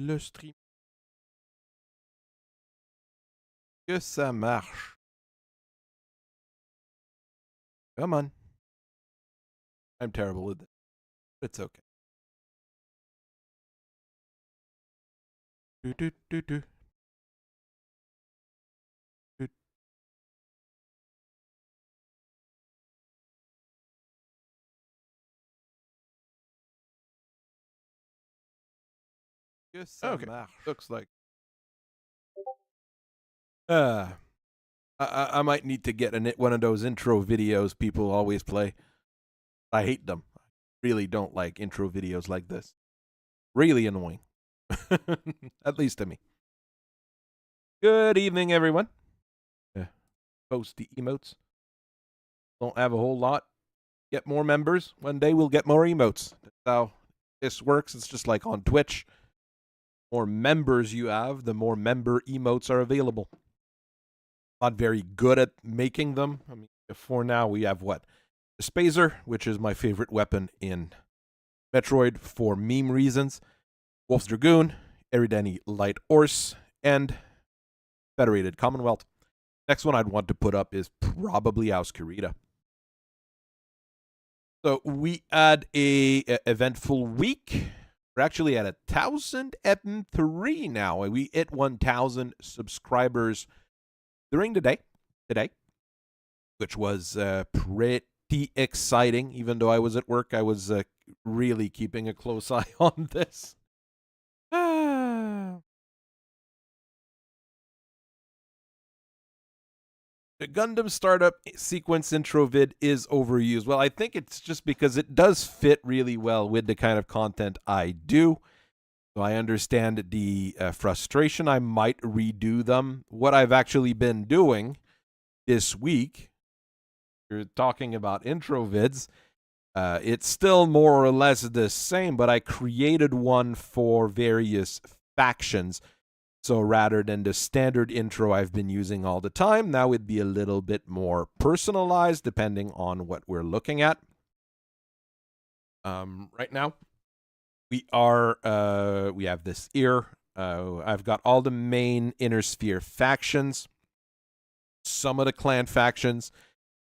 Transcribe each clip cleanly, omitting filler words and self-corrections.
le stream. Que ça marche. Come on. I'm terrible at it. It's okay. Do, do, do, do. Do. Que ça marche. Looks like. I might need to get one of those intro videos people always play. I hate them. I really don't like intro videos like this. Really annoying. At least to me. Good evening, everyone. Post the emotes. Don't have a whole lot. Get more members. One day we'll get more emotes. That's how this works. It's just like on Twitch. The more members you have, the more member emotes are available. Not very good at making them. I mean, for now we have what? The Spazer, which is my favorite weapon in Metroid for meme reasons. Wolf's Dragoon, Eridani Light Horse, and Federated Commonwealth. Next one I'd want to put up is probably Auscarita. So we had a eventful week. We're actually at 1,000 M3 now. We hit 1,000 subscribers during the day today, which was pretty exciting. Even though I was at work, I was really keeping a close eye on this. The Gundam startup sequence intro vid is overused. Well, I think it's just because it does fit really well with the kind of content I do. So I understand the frustration. I might redo them. What I've actually been doing this week, you're talking about intro vids, it's still more or less the same, but I created one for various factions. So rather than the standard intro I've been using all the time, now it'd be a little bit more personalized depending on what we're looking at. Right now, we have this here. I've got all the main Inner Sphere factions, some of the clan factions,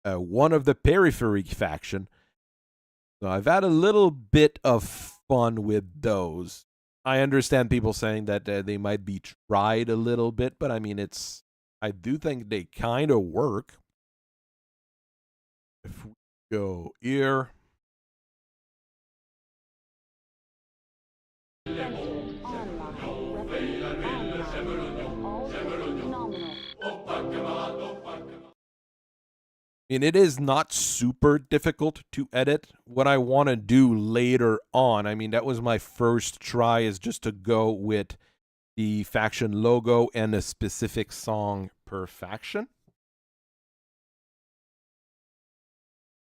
one of the periphery faction. So I've had a little bit of fun with those. I understand people saying that they might be tried a little bit, but I mean, I do think they kind of work. If we go here. And it is not super difficult to edit. What I want to do later on, I mean, that was my first try, is just to go with the faction logo and a specific song per faction.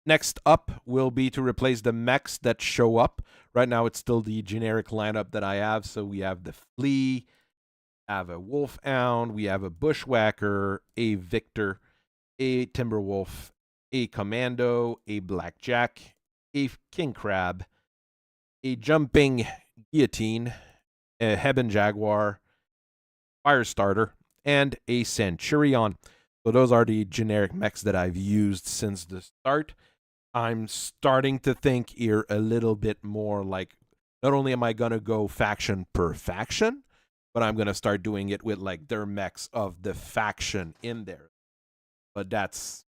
Next up will be to replace the mechs that show up. Right now, it's still the generic lineup that I have. So we have the Flea, have a Wolfhound, we have a Bushwhacker, a Victor, a Timberwolf, a Commando, a Blackjack, a King Crab, a Jumping Guillotine, a Heben Jaguar, Firestarter, and a Centurion. So those are the generic mechs that I've used since the start. I'm starting to think here a little bit more like, not only am I going to go faction per faction, but I'm going to start doing it with like their mechs of the faction in there. But that's,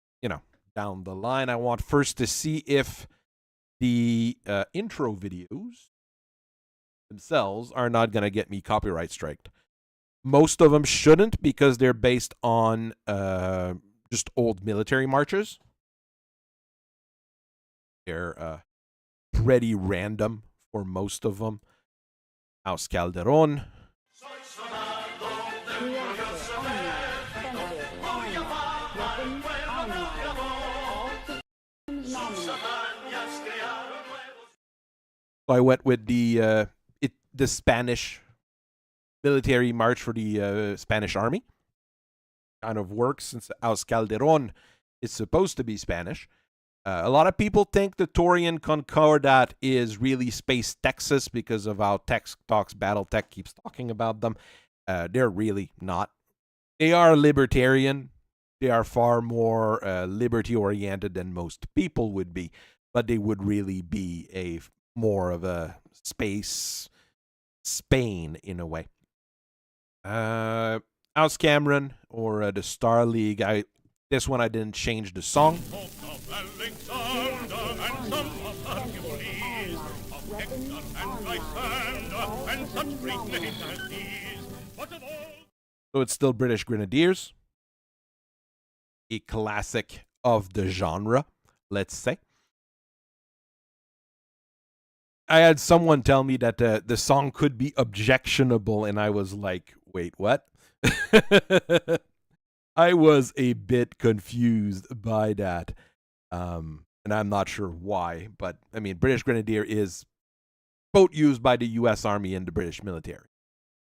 down the line. I want first to see if the intro videos themselves are not going to get me copyright striked. Most of them shouldn't, because they're based on just old military marches. They're pretty random for most of them. House Calderon. So I went with the Spanish military march for the Spanish army. Kind of works since House Calderon is supposed to be Spanish. A lot of people think the Taurian Concordat is really Space Texas because of how Battletech keeps talking about them. They're really not. They are libertarian. They are far more liberty-oriented than most people would be, but they would really be more of a space Spain in a way. House Cameron or the Star League. This one I didn't change the song. So it's still British Grenadiers. A classic of the genre, let's say. I had someone tell me that the song could be objectionable, and I was like, wait, what? I was a bit confused by that. And I'm not sure why, but I mean, British Grenadier is boat used by the U.S. Army and the British military.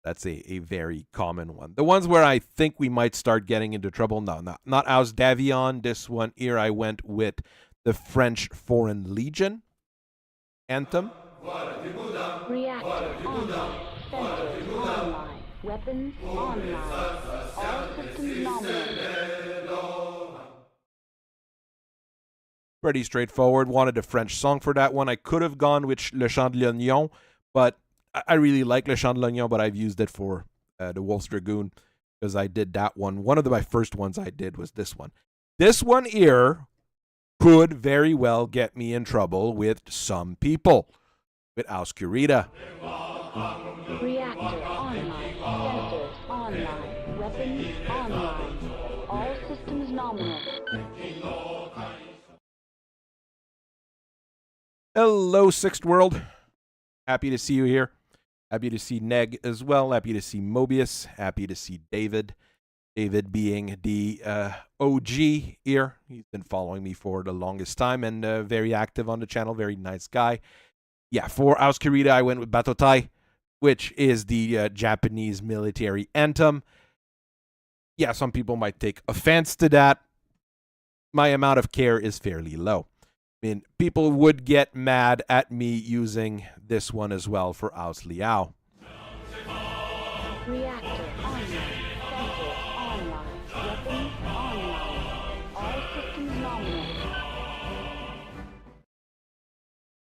That's a very common one. The ones where I think we might start getting into trouble, no, not Aus Davion. This one here, I went with the French Foreign Legion anthem. Reactor online. Sensors online. Weapons online. All systems nominal. Pretty straightforward. Wanted a French song for that one. I could have gone with Le Chant de l'Oignon, but I really like Le Chant de l'Oignon, but I've used it for the Wolf's Dragoon because I did that one. One of my first ones I did was this one. This one here could very well get me in trouble with some people. With Auscurita. Reactor online. Sensors online. Weapons online. All systems nominal. Hello, Sixth World. Happy to see you here. Happy to see Neg as well. Happy to see Mobius. Happy to see David. David being the OG here. He's been following me for the longest time and very active on the channel. Very nice guy. Yeah, for Auscurita, I went with Battletech, which is the Japanese military anthem. Yeah, some people might take offense to that. My amount of care is fairly low. I mean, people would get mad at me using this one as well for Aus Liao. Reactor online. Sensors online. Weapons online. All systems nominal.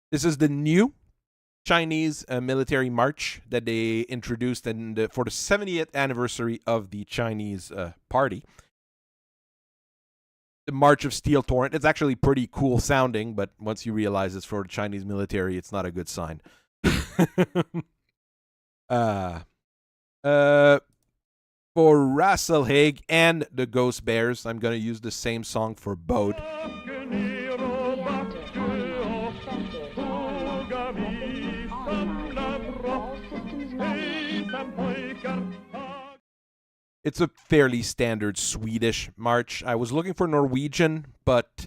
This is the new Chinese military march that they introduced for the 70th anniversary of the Chinese party. The March of Steel Torrent. It's actually pretty cool sounding, but once you realize it's for the Chinese military, it's not a good sign. For Rasselhaig and the Ghost Bears, I'm going to use the same song for both. It's a fairly standard Swedish march. I was looking for Norwegian, but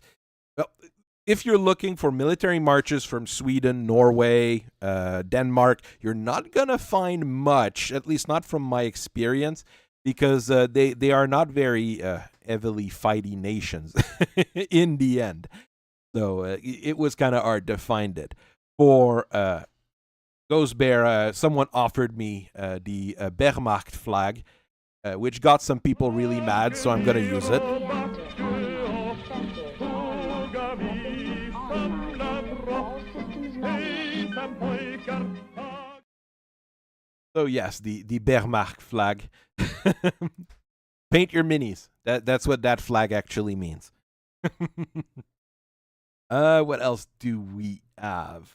if you're looking for military marches from Sweden, Norway, Denmark, you're not going to find much, at least not from my experience, because they are not very heavily fighty nations in the end. So it was kind of hard to find it. For Ghost Bear, someone offered me the Wehrmacht flag, which got some people really mad, so I'm going to use it. So yes, the Wehrmacht flag. Paint your minis. That's what that flag actually means. What else do we have?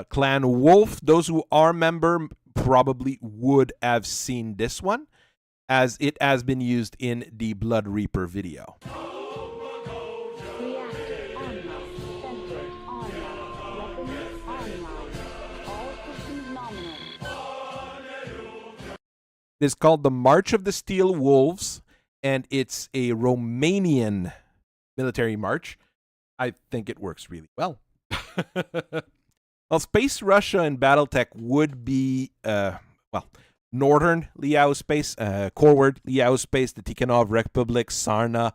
Clan Wolf. Those who are member probably would have seen this one, as it has been used in the Blood Reaper video. It's called the March of the Steel Wolves, and it's a Romanian military march. I think it works really well. Well, Space Russia and Battletech would be, Northern Liao Space, Corward Liao Space, the Tikhonov Republic, Sarna,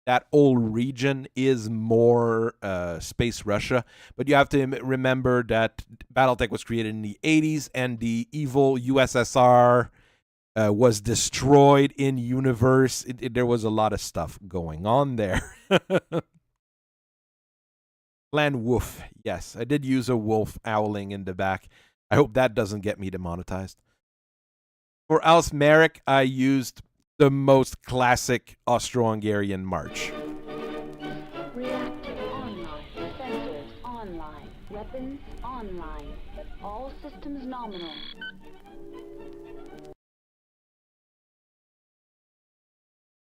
that whole region is more Space Russia. But you have to remember that Battletech was created in the 80s, and the evil USSR was destroyed in universe. There was a lot of stuff going on there. Clan Wolf. Yes, I did use a wolf owling in the back. I hope that doesn't get me demonetized. For Alice Merrick, I used the most classic Austro-Hungarian march. Reactor online. Sensors online. Weapons online. All systems nominal.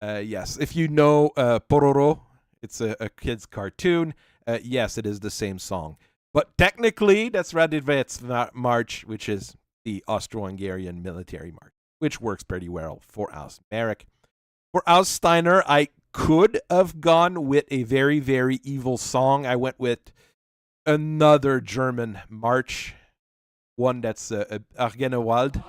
Yes, if you know Pororo, it's a kid's cartoon. Yes, it is the same song. But technically, that's Radivets March, which is the Austro-Hungarian military march, which works pretty well for Alice Merrick. For Alice Steiner, I could have gone with a very, very evil song. I went with another German march, one that's Argenewald.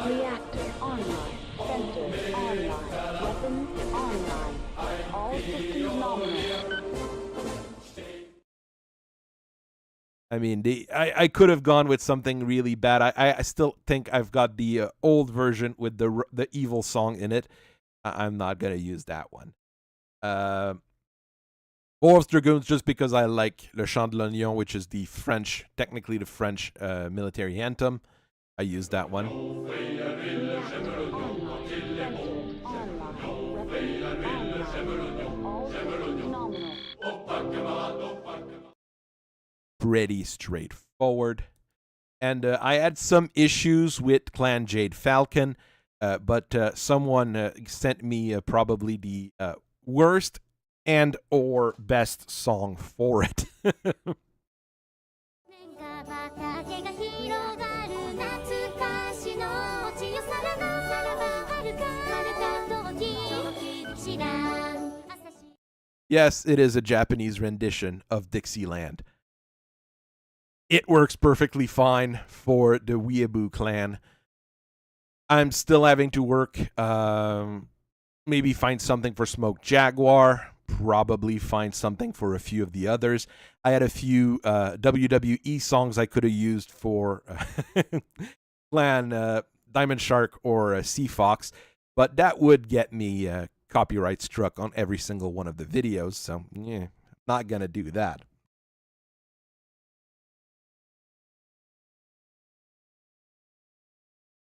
Reactor online. Sensors online. Weapons online. All systems nominal. I mean, I could have gone with something really bad. I still think I've got the old version with the evil song in it. I'm not gonna use that one. Wolves Dragoons, just because I like Le Chant de l'Oignon, which is technically the French military anthem. I used that one. Reactor online. Sensors online. Weapons online. All systems nominal. Pretty straightforward. And I had some issues with Clan Jade Falcon, but someone sent me probably the worst and or best song for it. Yes, it is a Japanese rendition of Dixieland. It works perfectly fine for the Weeaboo clan. I'm still having to work, maybe find something for Smoke Jaguar, probably find something for a few of the others. I had a few WWE songs I could have used for Clan Diamond Shark or Sea Fox, but that would get me copyright struck on every single one of the videos, so yeah, not going to do that.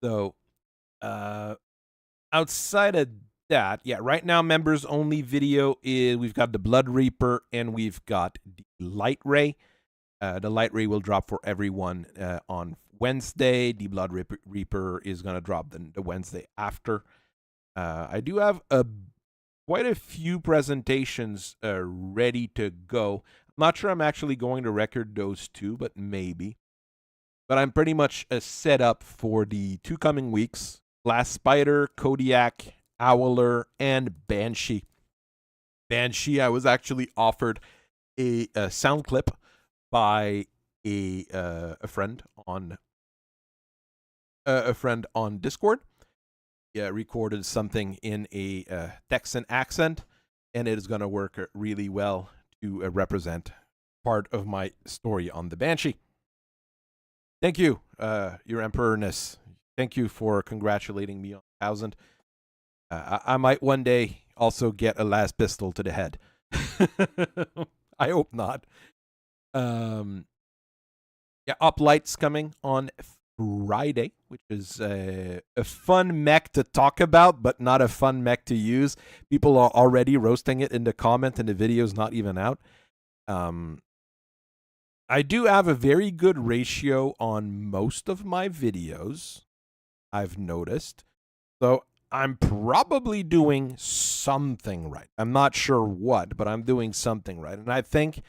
So, outside of that, yeah, right now members only video is we've got the Blood Reaper and we've got the Light Ray. The Light Ray will drop for everyone on Wednesday. The Blood Reaper is going to drop the Wednesday after. I do have quite a few presentations ready to go. I'm not sure I'm actually going to record those two, but maybe. But I'm pretty much set up for the 2 coming weeks. Glass Spider, Kodiak, Owler, and Banshee. Banshee, I was actually offered a sound clip by a friend on Discord. Yeah, recorded something in a Texan accent, and it is going to work really well to represent part of my story on the Banshee. Thank you, Your Emperorness. Thank you for congratulating me on 1,000. I might one day also get a last pistol to the head. I hope not. Yeah, Uplight's coming on Friday, which is a fun mech to talk about, but not a fun mech to use. People are already roasting it in the comment, and the video's not even out. I do have a very good ratio on most of my videos, I've noticed. So I'm probably doing something right. I'm not sure what, but I'm doing something right. And I think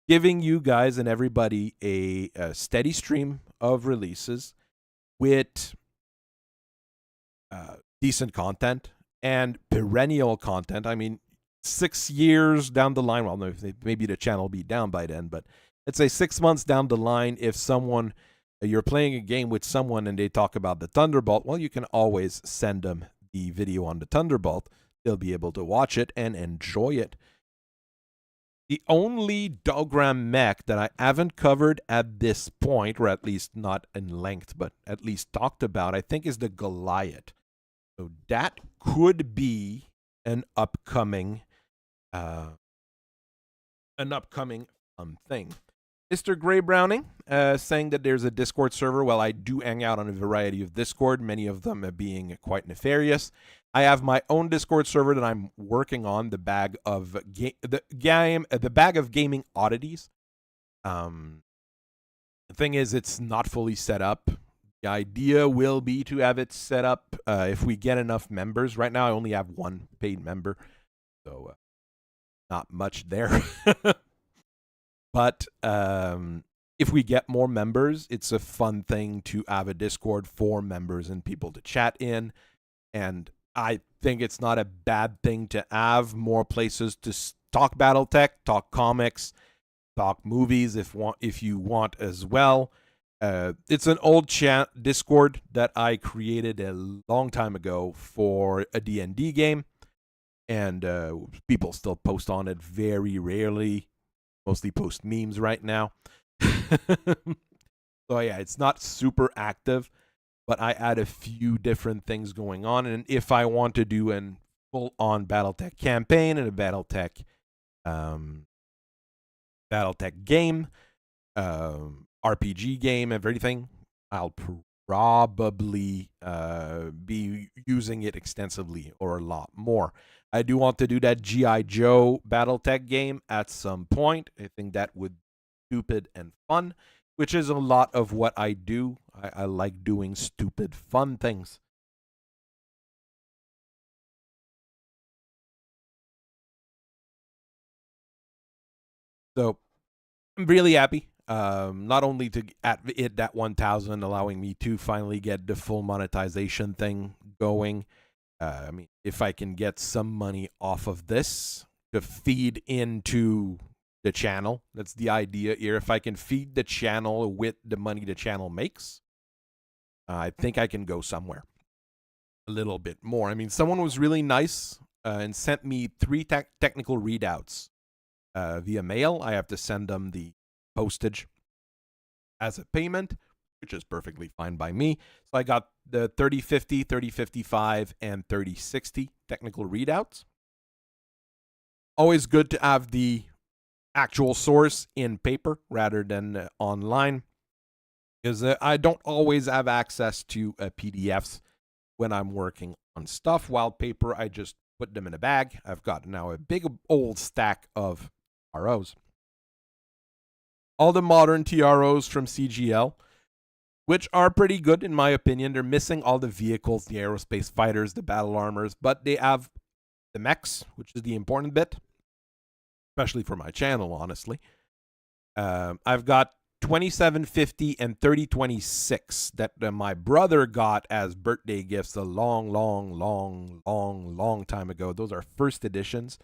giving you guys and everybody a steady stream of releases with decent content and perennial content. I mean, 6 years down the line, well, maybe the channel will be down by then, but let's say 6 months down the line, if you're playing a game with someone and they talk about the Thunderbolt, well, you can always send them the video on the Thunderbolt they'll be able to watch it and enjoy it. The only Dogram mech that I haven't covered at this point, or at least not in length, but at least talked about, I think is the Goliath. So that could be an upcoming thing. Mr. Gray Browning saying that there's a Discord server. Well, I do hang out on a variety of Discord, many of them being quite nefarious. I have my own Discord server that I'm working on, the bag of gaming oddities. The thing is, it's not fully set up. The idea will be to have it set up if we get enough members. Right now, I only have one paid member, so not much there. But if we get more members, it's a fun thing to have a Discord for members and people to chat in. And I think it's not a bad thing to have more places to talk Battletech, talk comics, talk movies if you want as well. It's an old Discord that I created a long time ago for a D&D game. And people still post on it very rarely. Mostly post memes right now. So yeah, it's not super active, but I add a few different things going on. And if I want to do a full-on Battletech campaign and a Battletech game, RPG game, everything, I'll probably be using it extensively or a lot more. I do want to do that G.I. Joe Battletech game at some point. I think that would be stupid and fun, which is a lot of what I do. I like doing stupid, fun things. So I'm really happy. Not only to hit that 1,000, allowing me to finally get the full monetization thing going. I mean, if I can get some money off of this to feed into the channel, that's the idea here. If I can feed the channel with the money the channel makes, I think I can go somewhere a little bit more. I mean, someone was really nice and sent me 3 technical readouts via mail. I have to send them the postage as a payment, which is perfectly fine by me. So I got the 3050, 3055, and 3060 technical readouts. Always good to have the actual source in paper rather than online, because I don't always have access to PDFs when I'm working on stuff. While paper, I just put them in a bag. I've got now a big old stack of TROs. All the modern TROs from CGL, which are pretty good in my opinion. They're missing all the vehicles, the aerospace fighters, the battle armors, but they have the mechs, which is the important bit, especially for my channel, honestly. I've got 2750 and 3026 that my brother got as birthday gifts a long time ago. Those are first editions.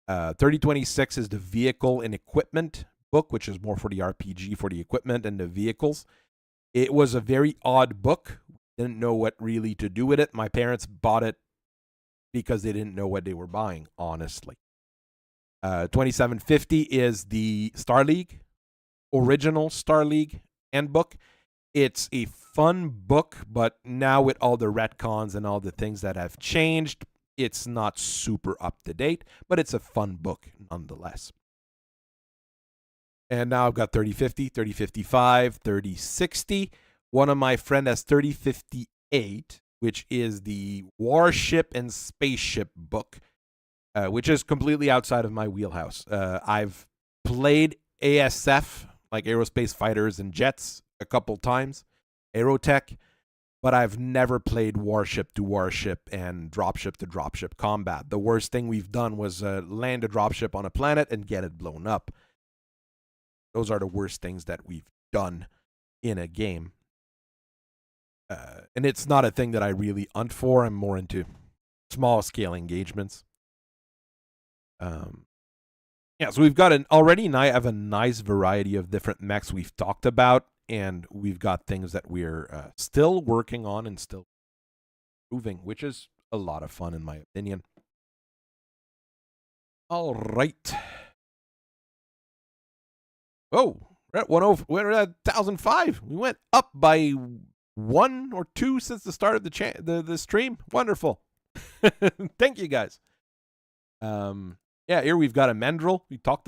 3026 is the vehicle and equipment book, which is more for the RPG, for the equipment and the vehicles. It was a very odd book. Didn't know what really to do with it. My parents bought it because they didn't know what they were buying, honestly. 2750 is the Star League, original Star League handbook. It's a fun book, but now with all the retcons and all the things that have changed, it's not super up to date, but it's a fun book nonetheless. And now I've got 3050, 3055, 3060. One of my friends has 3058, which is the Warship and Spaceship book, which is completely outside of my wheelhouse. I've played ASF, like Aerospace Fighters and Jets, a couple times, Aerotech, but I've never played warship to warship and dropship to dropship combat. The worst thing we've done was land a dropship on a planet and get it blown up. Those are the worst things that we've done in a game. And it's not a thing that I really hunt for. I'm more into small scale engagements. Yeah, so we've got I have a nice variety of different mechs we've talked about, and we've got things that we're still working on and still improving, which is a lot of fun in my opinion. All right. Oh, we're at 10. We're at 1,005. We went up by 1 or 2 since the start of the stream. Wonderful. Thank you guys. Yeah, here we've got a mandrel.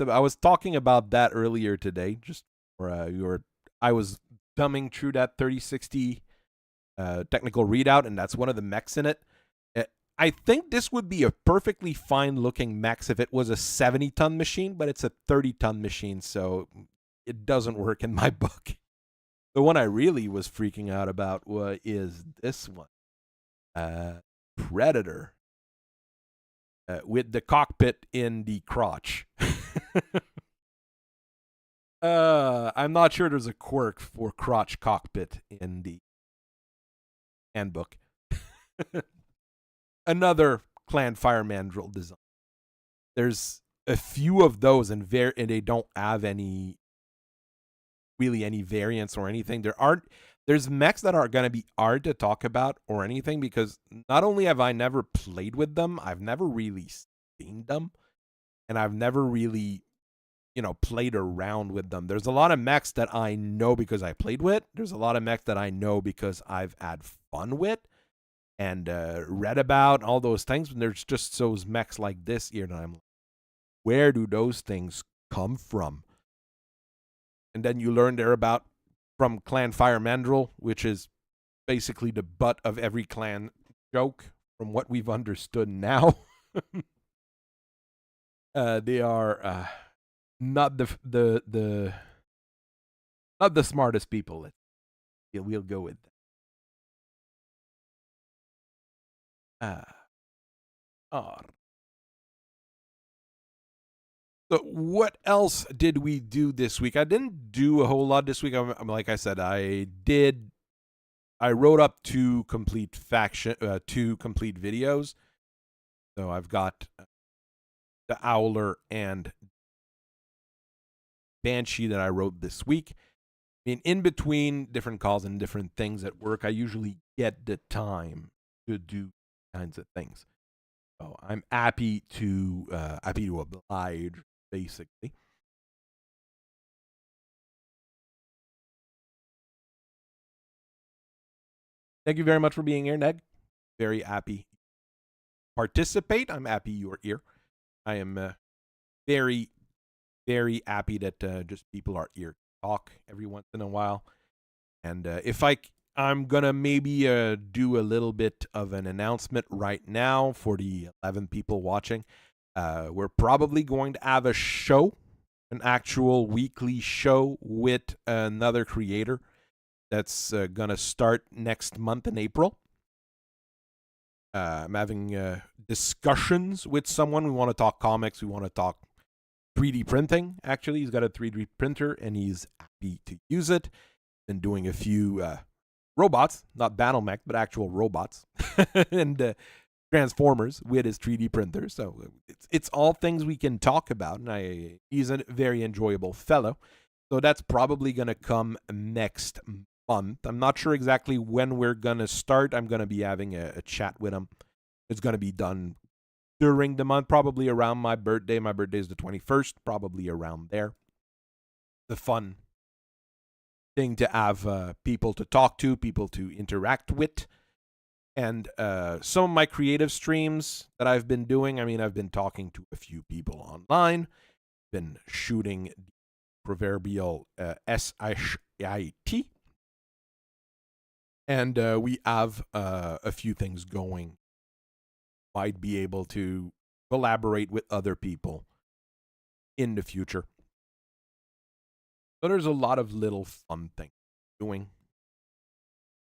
I was talking about that earlier today. Just for I was thumbing through that 3060 technical readout, and that's one of the mechs in it. I think this would be a perfectly fine looking mech if it was a 70-ton machine, but it's a 30-ton machine, so it doesn't work in my book. The one I really was freaking out about is this one, Predator, with the cockpit in the crotch. I'm not sure there's a quirk for crotch cockpit in the handbook. Another Clan Fire Mandrill design. There's a few of those, and they don't have any variants or anything. There's mechs that are going to be hard to talk about or anything, because not only have I never played with them, I've never really seen them, and I've never really, played around with them. There's a lot of mechs that I know because I played with. There's a lot of mechs that I know because I've had fun with and read about all those things. And there's just those mechs like this here that I'm like, where do those things come from? And then you learn they're from Clan Fire Mandrill, which is basically the butt of every clan joke from what we've understood now. They are not the smartest people. We'll go with that. So what else did we do this week? I didn't do a whole lot this week. Like I said, I wrote up 2 complete videos. So I've got the Owler and Banshee that I wrote this week. I mean, in between different calls and different things at work, I usually get the time to do kinds of things. So I'm happy to oblige, basically. Thank you very much for being here, Ned. Very happy. Participate. I'm happy you're here. I am very, very happy that just people are here to talk every once in a while. And I'm going to maybe do a little bit of an announcement right now for the 11 people watching. We're probably going to have a show, an actual weekly show with another creator that's going to start next month in April. I'm having discussions with someone. We want to talk comics. We want to talk 3D printing, actually. He's got a 3D printer, and he's happy to use it. Been doing a few robots, not Battletech, but actual robots, and Transformers with his 3D printer. So it's all things we can talk about, and he's a very enjoyable fellow. So that's probably going to come next month. I'm not sure exactly when we're going to start. I'm going to be having a chat with him. It's going to be done during the month, probably around my birthday. My birthday is the 21st, probably around there. The fun thing to have people to talk to, people to interact with. And some of my creative streams that I've been doing, I mean, I've been talking to a few people online, been shooting the proverbial SIT. And we have a few things going. Might be able to collaborate with other people in the future. So there's a lot of little fun things doing.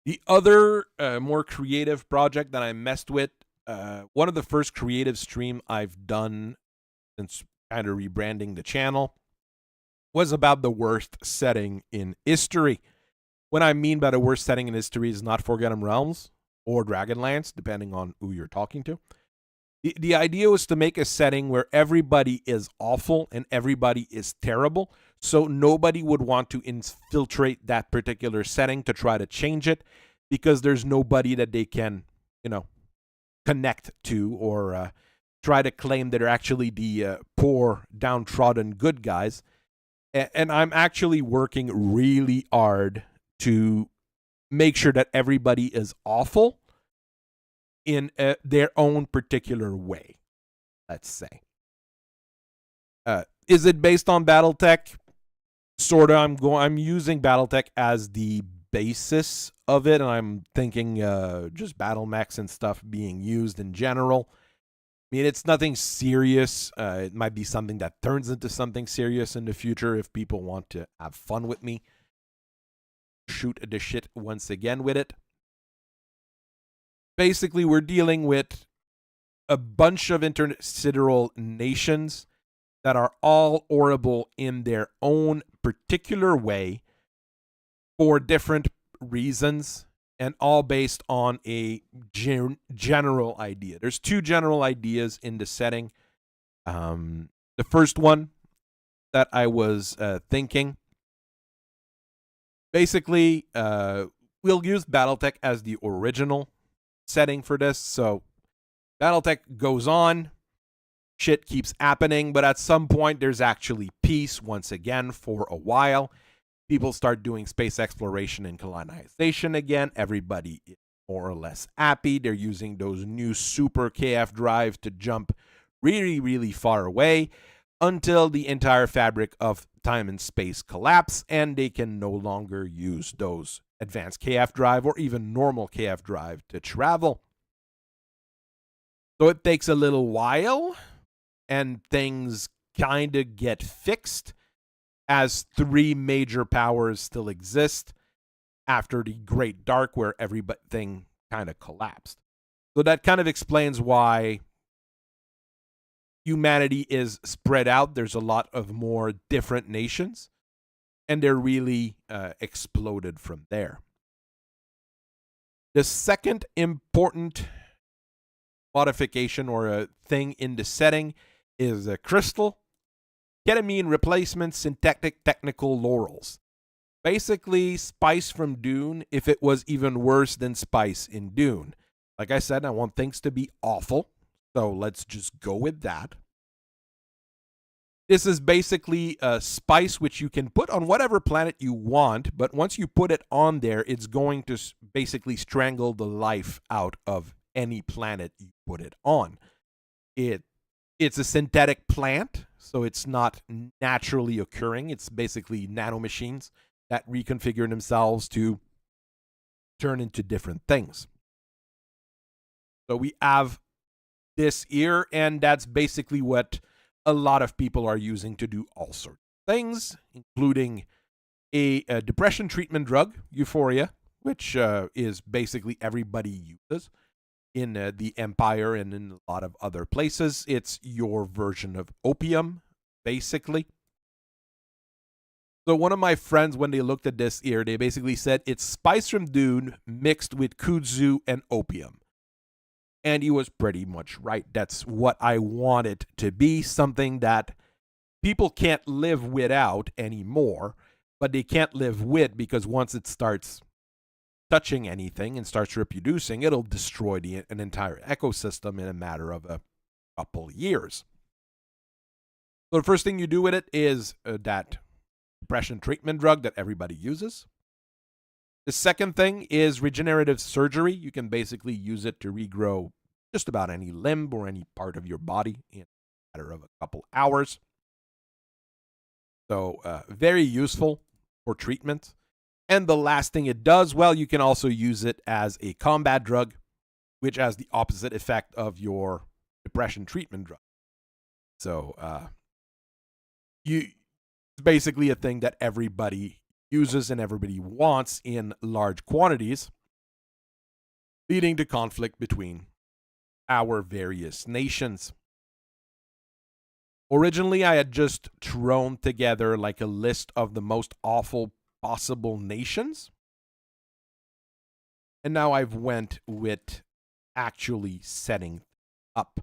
The other more creative project that I messed with, one of the first creative stream I've done since kind of rebranding the channel, was about the worst setting in history. What I mean by the worst setting in history is not Forgotten Realms or Dragonlance, depending on who you're talking to. The idea was to make a setting where everybody is awful and everybody is terrible, so nobody would want to infiltrate that particular setting to try to change it, because there's nobody that they can, connect to or try to claim they're actually the poor, downtrodden good guys. And I'm actually working really hard to make sure that everybody is awful in their own particular way, let's say. Is it based on Battletech? Sort of. I'm using Battletech as the basis of it, and I'm thinking just battle mechs and stuff being used in general. I mean, it's nothing serious. It might be something that turns into something serious in the future if people want to have fun with me. Shoot the shit once again with it. Basically, we're dealing with a bunch of intersideral nations that are all horrible in their own particular way for different reasons, and all based on a general idea. There's two general ideas in the setting. The first one that I was thinking, basically, we'll use Battletech as the original setting for this. So Battletech goes on, shit keeps happening, but at some point there's actually peace once again for a while. People start doing space exploration and colonization again. Everybody is more or less happy. They're using those new super KF drives to jump really, really far away until the entire fabric of time and space collapse, and they can no longer use those advanced KF drive or even normal KF drive to travel. So it takes a little while, and things kind of get fixed as three major powers still exist after the Great Dark, where everything kind of collapsed. So that kind of explains why humanity is spread out. There's a lot of more different nations, and they're really exploded from there. The second important modification or a thing in the setting is a crystal, ketamine replacement, syntactic technical laurels. Basically, Spice from Dune, if it was even worse than Spice in Dune. Like I said, I want things to be awful, so let's just go with that. This is basically a spice which you can put on whatever planet you want, but once you put it on there, it's going to basically strangle the life out of any planet you put it on. It's a synthetic plant, so it's not naturally occurring. It's basically nanomachines that reconfigure themselves to turn into different things. So we have this here, and that's basically what a lot of people are using to do all sorts of things, including a depression treatment drug, Euphoria, which is basically everybody uses in the Empire and in a lot of other places. It's your version of opium, basically. So one of my friends, when they looked at this here, they basically said it's Spice from Dune mixed with kudzu and opium. And he was pretty much right. That's what I want it to be, something that people can't live without anymore, but they can't live with, because once it starts touching anything and starts reproducing, it'll destroy an entire ecosystem in a matter of a couple years. So the first thing you do with it is that depression treatment drug that everybody uses. The second thing is regenerative surgery. You can basically use it to regrow just about any limb or any part of your body in a matter of a couple hours. So very useful for treatment. And the last thing it does, well, you can also use it as a combat drug, which has the opposite effect of your depression treatment drug. So it's basically a thing that everybody uses and everybody wants in large quantities, leading to conflict between our various nations. Originally, I had just thrown together like a list of the most awful possible nations, and now I've went with actually setting up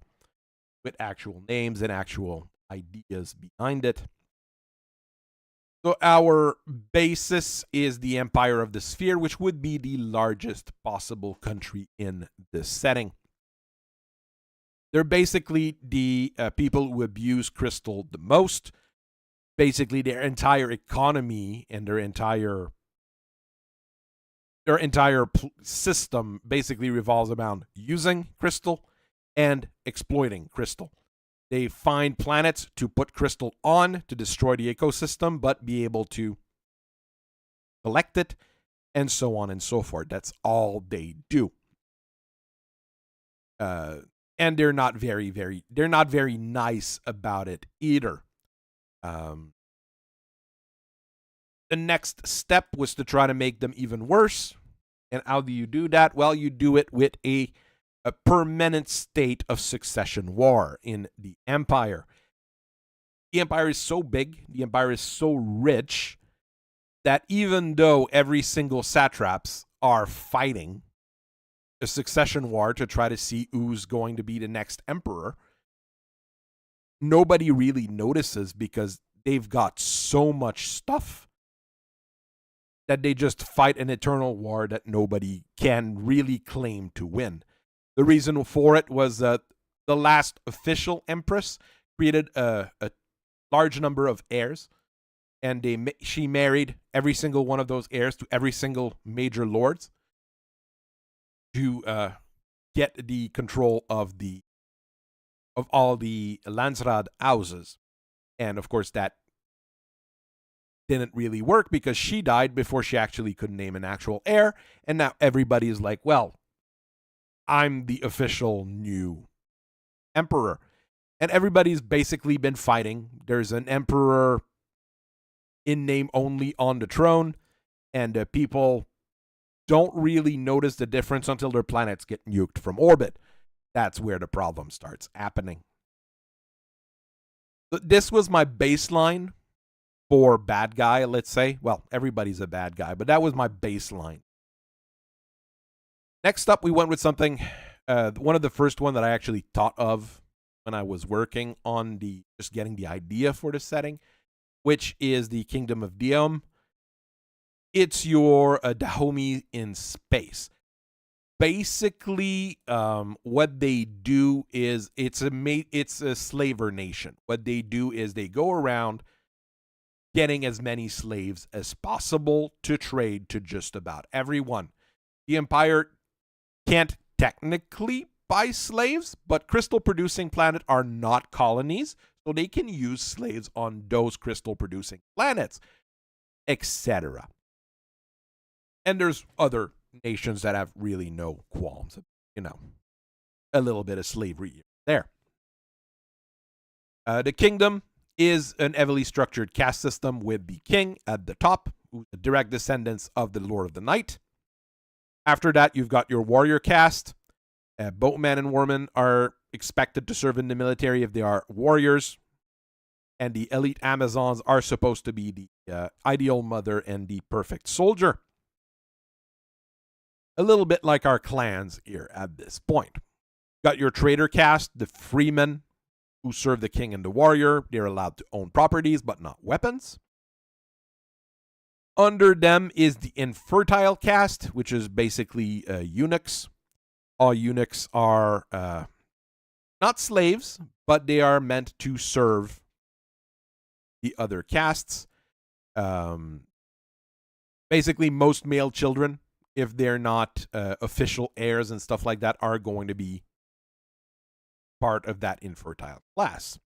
with actual names and actual ideas behind it. So our basis is the Empire of the Sphere, which would be the largest possible country in this setting. They're basically the people who abuse crystal the most. Basically, their entire economy and their entire system basically revolves around using crystal and exploiting crystal. They find planets to put crystal on to destroy the ecosystem, but be able to collect it, and so on and so forth. That's all they do. And they're not very nice about it either. The next step was to try to make them even worse. And how do you do that? Well, you do it with a permanent state of succession war in the Empire. The Empire is so big, the Empire is so rich, that even though every single satraps are fighting a succession war to try to see who's going to be the next emperor, nobody really notices because they've got so much stuff that they just fight an eternal war that nobody can really claim to win. The reason for it was that the last official empress created a large number of heirs, and she married every single one of those heirs to every single major lords to get the control of all the Landsraad houses. And of course, that didn't really work because she died before she actually could name an actual heir. And now everybody is like, well, I'm the official new emperor. And everybody's basically been fighting. There's an emperor in name only on the throne, and people don't really notice the difference until their planets get nuked from orbit. That's where the problem starts happening. This was my baseline for bad guy, let's say. Well, everybody's a bad guy, but that was my baseline. Next up, we went with something, one of the first one that I actually thought of when I was working on just getting the idea for the setting, which is the Kingdom of Diom. It's your Dahomey in space. Basically, what they do is it's a slaver nation. What they do is they go around getting as many slaves as possible to trade to just about everyone. The Empire can't technically buy slaves, but crystal-producing planets are not colonies, so they can use slaves on those crystal-producing planets, etc. And there's other nations that have really no qualms. A little bit of slavery there. The kingdom is an heavily structured caste system with the king at the top, who's the direct descendants of the Lord of the Night. After that, you've got your warrior caste. Both men and women are expected to serve in the military if they are warriors. And the elite Amazons are supposed to be the ideal mother and the perfect soldier. A little bit like our clans here at this point. Got your trader caste, the freemen, who serve the king and the warrior. They're allowed to own properties, but not weapons. Under them is the infertile caste, which is basically eunuchs. All eunuchs are not slaves, but they are meant to serve the other castes. Basically, most male children, if they're not official heirs and stuff like that, are going to be part of that infertile class.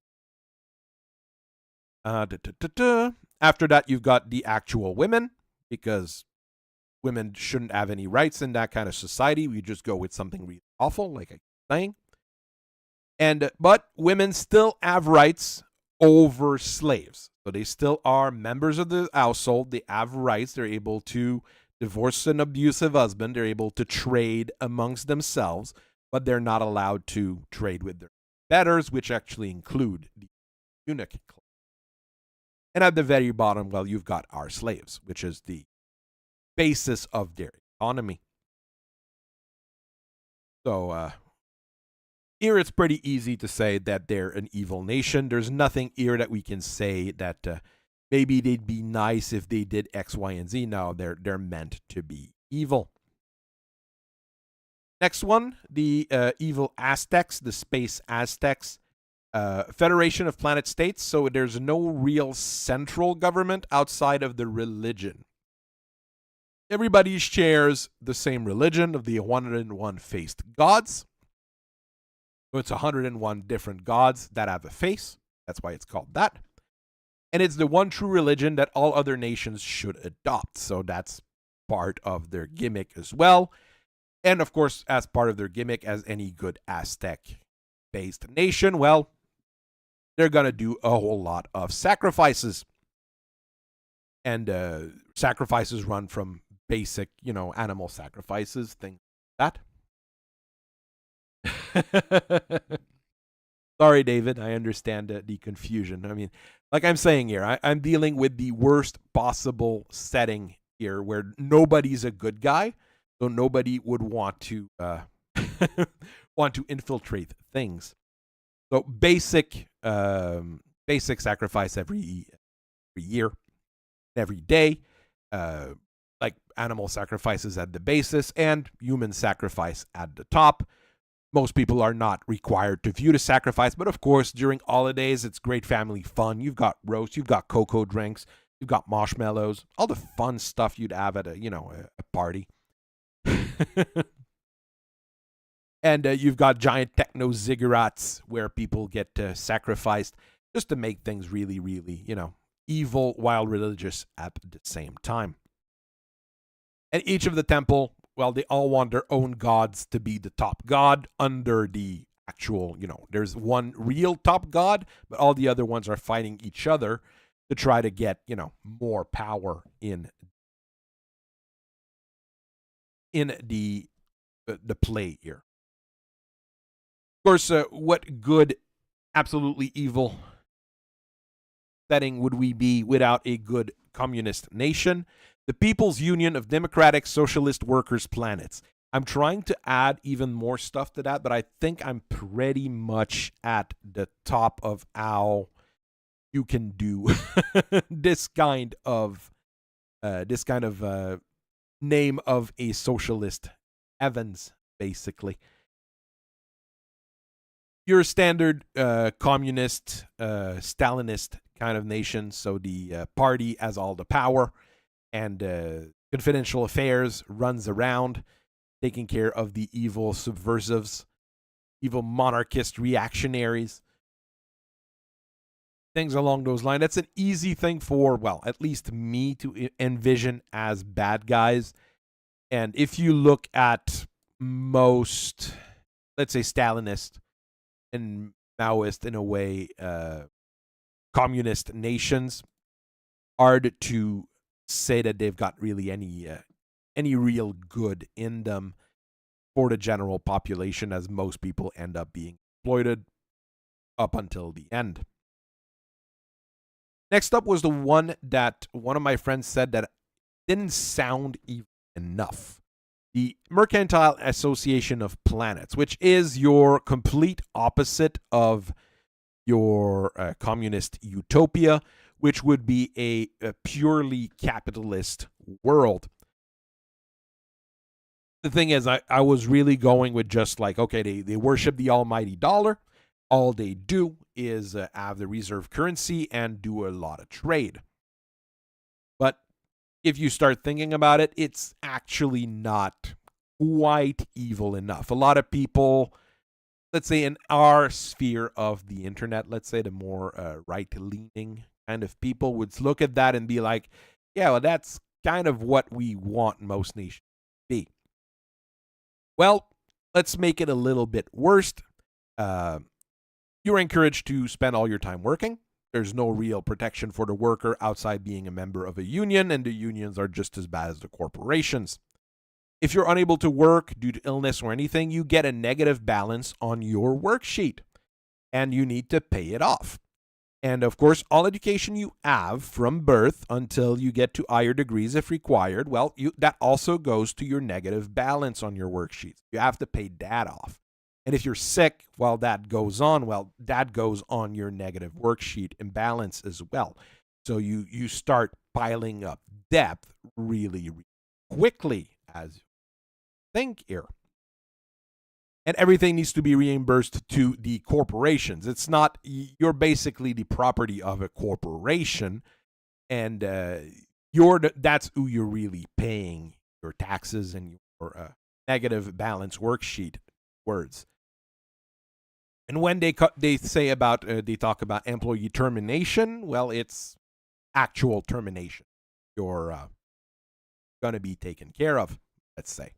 After that, you've got the actual women, because women shouldn't have any rights in that kind of society. We just go with something really awful, like I keep saying. But women still have rights over slaves. So they still are members of the household. They have rights. They're able to divorce an abusive husband. They're able to trade amongst themselves, but they're not allowed to trade with their betters, which actually include the eunuch class. And at the very bottom, well, you've got our slaves, which is the basis of their economy. So here it's pretty easy to say that they're an evil nation. There's nothing here that we can say that maybe they'd be nice if they did X, Y, and Z. No, they're meant to be evil. Next one, the evil Aztecs, the space Aztecs. Federation of Planet States, so there's no real central government outside of the religion. Everybody shares the same religion of the 101 faced gods. So it's 101 different gods that have a face. That's why it's called that. And it's the one true religion that all other nations should adopt. So that's part of their gimmick as well. And of course, as part of their gimmick, as any good Aztec-based nation, well, they're going to do a whole lot of sacrifices. And sacrifices run from basic, animal sacrifices, things like that. Sorry, David. I understand the confusion. I mean, like I'm saying here, I'm dealing with the worst possible setting here where nobody's a good guy. So nobody would want to want to infiltrate things. So basic sacrifice every year, every day, like animal sacrifices at the basis and human sacrifice at the top. Most people are not required to view the sacrifice, but of course, during holidays, it's great family fun. You've got roast, you've got cocoa drinks, you've got marshmallows, all the fun stuff you'd have at a party. And you've got giant techno ziggurats where people get sacrificed just to make things really, really, evil while religious at the same time. And each of the temple, well, they all want their own gods to be the top god under the actual, there's one real top god, but all the other ones are fighting each other to try to get, more power in the play here. Of course, what good, absolutely evil setting would we be without a good communist nation? The People's Union of Democratic Socialist Workers' Planets. I'm trying to add even more stuff to that, but I think I'm pretty much at the top of how you can do this kind of name of a socialist, Evans, basically. You're a standard communist, Stalinist kind of nation, so the party has all the power, and confidential affairs runs around, taking care of the evil subversives, evil monarchist reactionaries, things along those lines. That's an easy thing for, well, at least me to envision as bad guys. And if you look at most, let's say, Stalinist and Maoist, in a way, communist nations, hard to say that they've got really any real good in them for the general population, as most people end up being exploited up until the end. Next up was the one that one of my friends said that didn't sound even enough. The Mercantile Association of Planets, which is your complete opposite of your communist utopia, which would be a purely capitalist world. The thing is, I was really going with just like, okay, they worship the almighty dollar. All they do is have the reserve currency and do a lot of trade. But if you start thinking about it, it's actually not quite evil enough. A lot of people, let's say in our sphere of the internet, let's say the more right-leaning kind of people would look at that and be like, yeah, well, that's kind of what we want most nations to be. Well, let's make it a little bit worse. You're encouraged to spend all your time working. There's no real protection for the worker outside being a member of a union, and the unions are just as bad as the corporations. If you're unable to work due to illness or anything, you get a negative balance on your worksheet, and you need to pay it off. And of course, all education you have from birth until you get to higher degrees if required, well, that also goes to your negative balance on your worksheets. You have to pay that off. And if you're sick while that goes on, well, that goes on your negative worksheet imbalance as well. So you start piling up debt really, really quickly, as you think here. and everything needs to be reimbursed to the corporations. It's not, you're basically the property of a corporation, and that's who you're really paying your taxes and your negative balance worksheet words. And when they say about they talk about employee termination, well, it's actual termination. You're gonna be taken care of, let's say.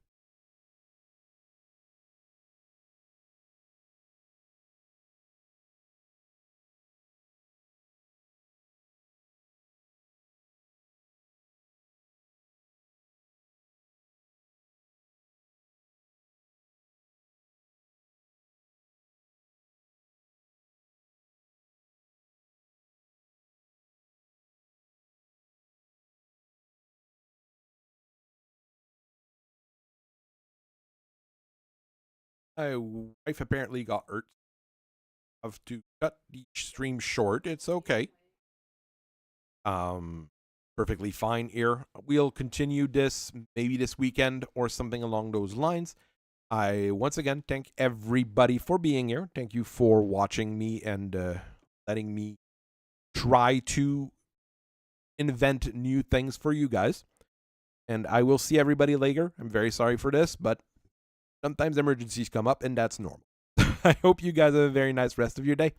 My wife apparently got hurt. Have to cut the stream short. It's okay. Perfectly fine here. We'll continue this maybe this weekend or something along those lines. I once again thank everybody for being here. Thank you for watching me and letting me try to invent new things for you guys. And I will see everybody later. I'm very sorry for this, but sometimes emergencies come up, and that's normal. I hope you guys have a very nice rest of your day.